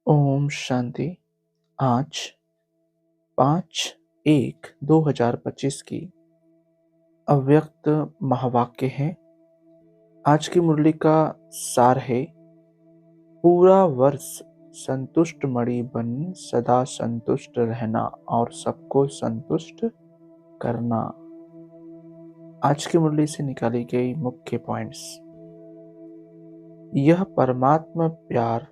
ओम शांति। आज 5/1/2025 की अव्यक्त महावाक्य है। आज की मुरली का सार है, पूरा वर्ष संतुष्ट मणि बन सदा संतुष्ट रहना और सबको संतुष्ट करना। आज की मुरली से निकाली गई मुख्य पॉइंट्स। यह परमात्मा प्यार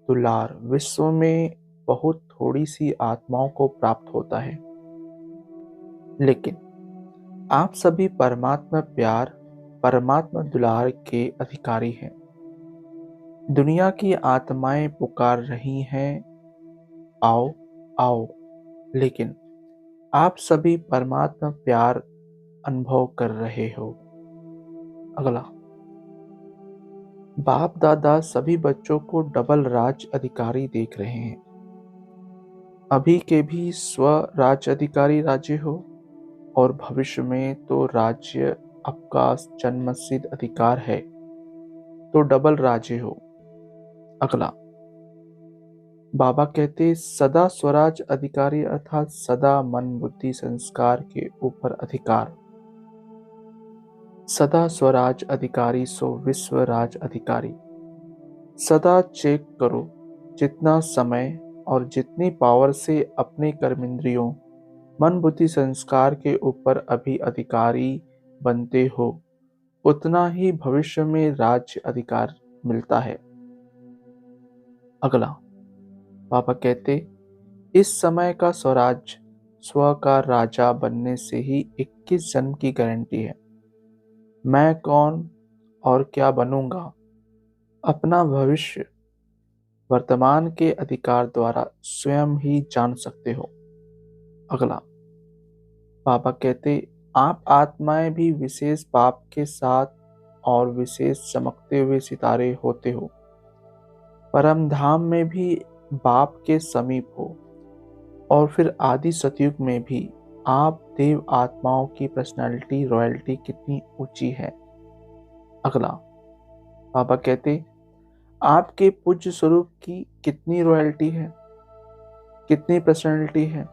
दुलार विश्व में बहुत थोड़ी सी आत्माओं को प्राप्त होता है, लेकिन आप सभी परमात्मा प्यार परमात्मा दुलार के अधिकारी हैं। दुनिया की आत्माएं पुकार रही हैं, आओ आओ, लेकिन आप सभी परमात्मा प्यार अनुभव कर रहे हो। अगला, बाप दादा सभी बच्चों को डबल राज अधिकारी देख रहे हैं। अभी के भी स्व राज्य अधिकारी राज्य हो और भविष्य में तो राज्य आपका जन्मसिद्ध अधिकार है, तो डबल राज्य हो। अगला, बाबा कहते सदा स्वराज अधिकारी अर्थात सदा मन बुद्धि संस्कार के ऊपर अधिकार। सदा स्वराज अधिकारी सो विश्व राज अधिकारी। सदा चेक करो जितना समय और जितनी पावर से अपने कर्मेंद्रियों मन बुद्धि संस्कार के ऊपर अभी अधिकारी बनते हो, उतना ही भविष्य में राज्य अधिकार मिलता है। अगला, बाबा कहते इस समय का स्वराज स्व का राजा बनने से ही 21 जन्म की गारंटी है। मैं कौन और क्या बनूंगा, अपना भविष्य वर्तमान के अधिकार द्वारा स्वयं ही जान सकते हो। अगला, बाबा कहते आप आत्माएं भी विशेष बाप के साथ और विशेष चमकते हुए सितारे होते हो। परम धाम में भी बाप के समीप हो और फिर आदि सतयुग में भी आप देव आत्माओं की पर्सनालिटी रॉयल्टी कितनी ऊंची है। अगला, बाबा कहते आपके पूज्य स्वरूप की कितनी रॉयल्टी है, कितनी पर्सनालिटी है।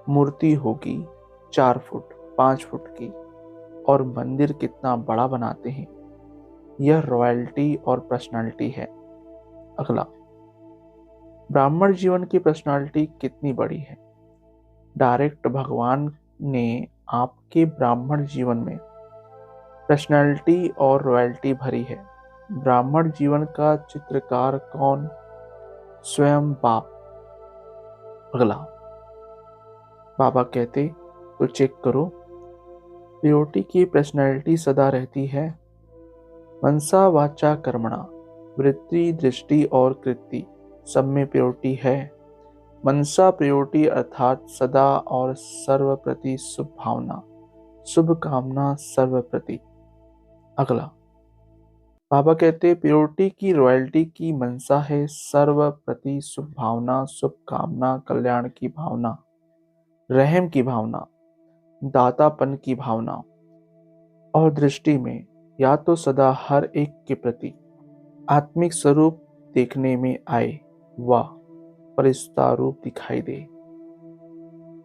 मूर्ति होगी 4 फुट 5 फुट की और मंदिर कितना बड़ा बनाते हैं, यह रॉयल्टी और पर्सनालिटी है। अगला, ब्राह्मण जीवन की पर्सनालिटी कितनी बड़ी है। डायरेक्ट भगवान ने आपके ब्राह्मण जीवन में पर्सनालिटी और रॉयल्टी भरी है। ब्राह्मण जीवन का चित्रकार कौन, स्वयं बाप। अगला, बाबा कहते तो चेक करो प्योरिटी की पर्सनालिटी सदा रहती है। मनसा वाचा कर्मणा वृत्ति दृष्टि और कृति सब में प्योरिटी है। मनसा प्योरिटी अर्थात सदा और सर्व प्रति शुभ भावना, शुभ कामना सर्व प्रति। अगला, बाबा कहते प्योरिटी की रॉयल्टी की मनसा है सर्व प्रति शुभ भावना, शुभ कामना, कल्याण की भावना, रहम की भावना, दातापन की भावना और दृष्टि में या तो सदा हर एक के प्रति आत्मिक स्वरूप देखने में आए व फरिश्ता रूप दिखाई दे।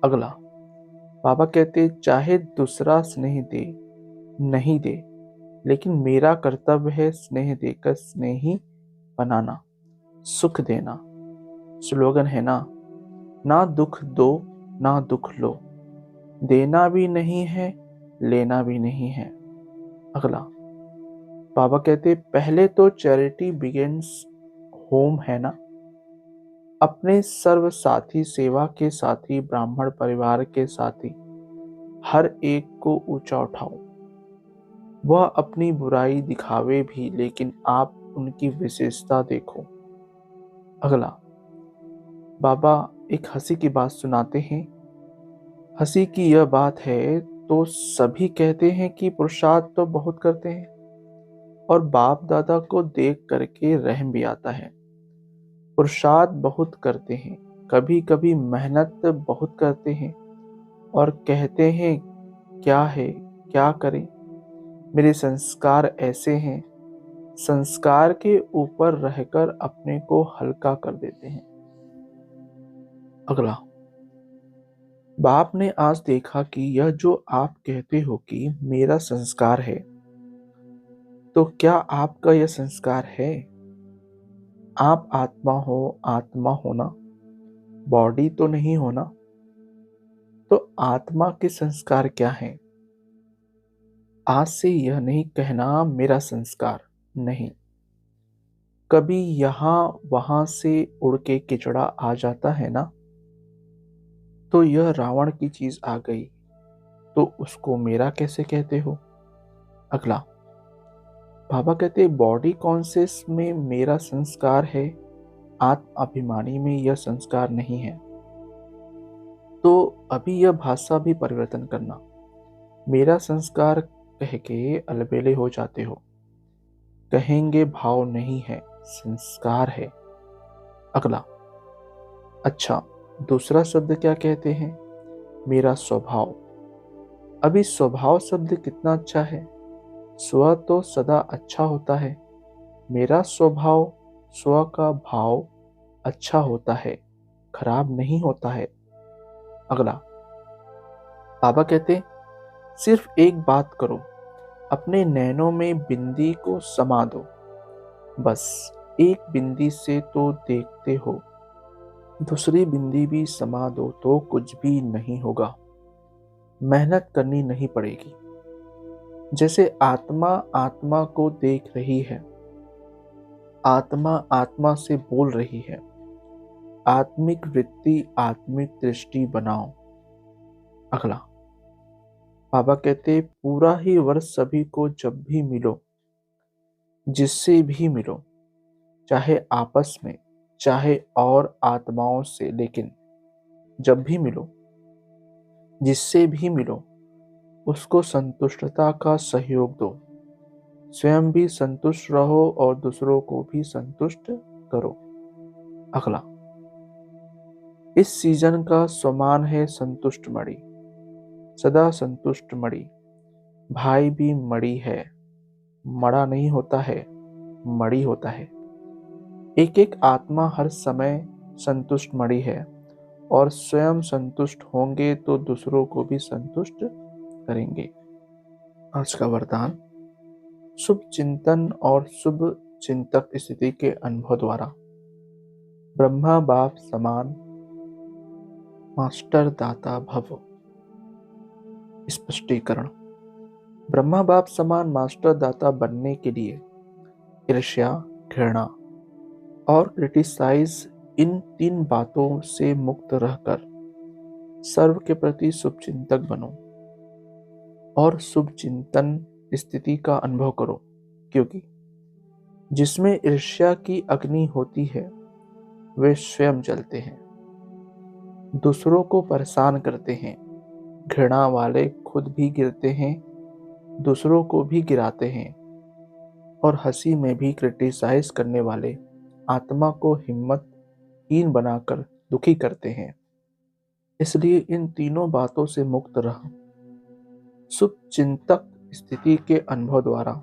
अगला, बाबा कहते चाहे दूसरा स्नेह दे नहीं दे, लेकिन मेरा कर्तव्य है स्नेह देकर स्नेही बनाना, सुख देना। स्लोगन है ना दुख दो ना दुख लो, देना भी नहीं है लेना भी नहीं है। अगला, बाबा कहते पहले तो चैरिटी बिगिंस होम है ना। अपने सर्व साथी सेवा के साथी ब्राह्मण परिवार के साथी हर एक को ऊंचा उठाओ। वह अपनी बुराई दिखावे भी, लेकिन आप उनकी विशेषता देखो। अगला, बाबा एक हंसी की बात सुनाते हैं। हंसी की यह बात है तो सभी कहते हैं कि पुरुषार्थ तो बहुत करते हैं और बाप दादा को देख करके रहम भी आता है। पुरुषार्थ बहुत करते हैं, कभी कभी मेहनत बहुत करते हैं और कहते हैं क्या है क्या करें, मेरे संस्कार ऐसे हैं, संस्कार के ऊपर रहकर अपने को हल्का कर देते हैं। अगला, बाप ने आज देखा कि यह जो आप कहते हो कि मेरा संस्कार है, तो क्या आपका यह संस्कार है? आप आत्मा हो ना, बॉडी तो नहीं हो ना? तो आत्मा के संस्कार क्या हैं? आज से यह नहीं कहना मेरा संस्कार नहीं। कभी यहाँ वहां से उड़ के किचड़ा आ जाता है ना, तो यह रावण की चीज आ गई, तो उसको मेरा कैसे कहते हो? अगला, बाबा कहते बॉडी कॉन्शियस में मेरा संस्कार है, आत्म अभिमानी में यह संस्कार नहीं है। तो अभी यह भाषा भी परिवर्तन करना। मेरा संस्कार कह के अलबेले हो जाते हो। कहेंगे भाव नहीं है, संस्कार है। अगला, अच्छा, दूसरा शब्द क्या कहते हैं? मेरा स्वभाव। अभी स्वभाव शब्द कितना अच्छा है। स्व तो सदा अच्छा होता है। मेरा स्वभाव, स्व का भाव अच्छा होता है, खराब नहीं होता है। अगला, बाबा कहते सिर्फ एक बात करो, अपने नैनों में बिंदी को समा दो। बस एक बिंदी से तो देखते हो, दूसरी बिंदी भी समा दो तो कुछ भी नहीं होगा। मेहनत करनी नहीं पड़ेगी। जैसे आत्मा आत्मा को देख रही है, आत्मा आत्मा से बोल रही है। आत्मिक वृत्ति, आत्मिक दृष्टि बनाओ। अगला, बाबा कहते पूरा ही वर्ष सभी को जब भी मिलो, जिससे भी मिलो, चाहे आपस में, चाहे और आत्माओं से, लेकिन जब भी मिलो, जिससे भी मिलो, उसको संतुष्टता का सहयोग दो। स्वयं भी संतुष्ट रहो और दूसरों को भी संतुष्ट करो। अगला, इस सीजन का स्वमान है संतुष्ट मणि, सदा संतुष्ट मणि। भाई भी मणि है, मड़ा नहीं होता है, मणि होता है। एक एक आत्मा हर समय संतुष्ट मणि है, और स्वयं संतुष्ट होंगे तो दूसरों को भी संतुष्ट करेंगे। आज का वरदान, शुभ चिंतन और शुभ चिंतक स्थिति के अनुभव द्वारा ब्रह्मा बाप समान मास्टर दाता भव। स्पष्टीकरण, ब्रह्मा बाप समान मास्टर दाता बनने के लिए ईर्ष्या, घृणा और क्रिटिसाइज, इन तीन बातों से मुक्त रहकर सर्व के प्रति शुभचिंतक बनो और शुभ चिंतन स्थिति का अनुभव करो। क्योंकि जिसमें ईर्ष्या की अग्नि होती है वे स्वयं जलते हैं, दूसरों को परेशान करते हैं। घृणा वाले खुद भी गिरते हैं, दूसरों को भी गिराते हैं। और हंसी में भी क्रिटिसाइज करने वाले आत्मा को हिम्मतहीन बनाकर दुखी करते हैं। इसलिए इन तीनों बातों से मुक्त रह शुभ चिंतक स्थिति के अनुभव द्वारा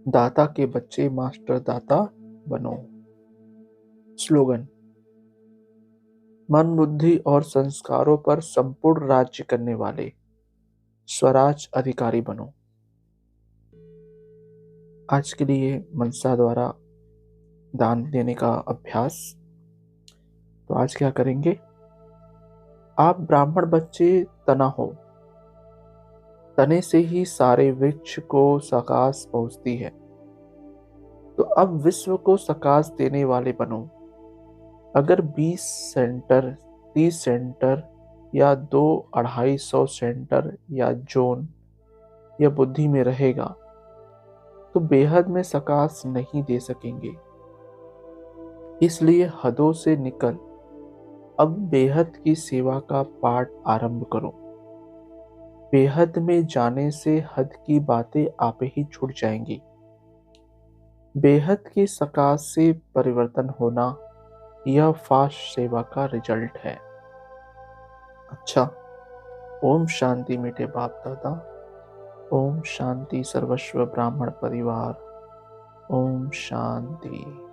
दाता के बच्चे मास्टर दाता बनो। स्लोगन, मन बुद्धि और संस्कारों पर संपूर्ण राज्य करने वाले स्वराज अधिकारी बनो। आज के लिए मनसा द्वारा दान देने का अभ्यास। तो आज क्या करेंगे? आप ब्राह्मण बच्चे तना हो, तने से ही सारे वृक्ष को सकाश पहुंचती है। तो अब विश्व को सकाश देने वाले बनो। अगर 20 सेंटर, 30 सेंटर या 200-250 सेंटर या जोन या बुद्धि में रहेगा तो बेहद में सकाश नहीं दे सकेंगे। इसलिए हदों से निकल अब बेहद की सेवा का पाठ आरंभ करो। बेहद में जाने से हद की बातें आप ही छूट जाएंगी। बेहद की सकाश से परिवर्तन होना यह फास्ट सेवा का रिजल्ट है। अच्छा, ओम शांति मीठे बाप दादा। ओम शांति सर्वस्व ब्राह्मण परिवार। ओम शांति।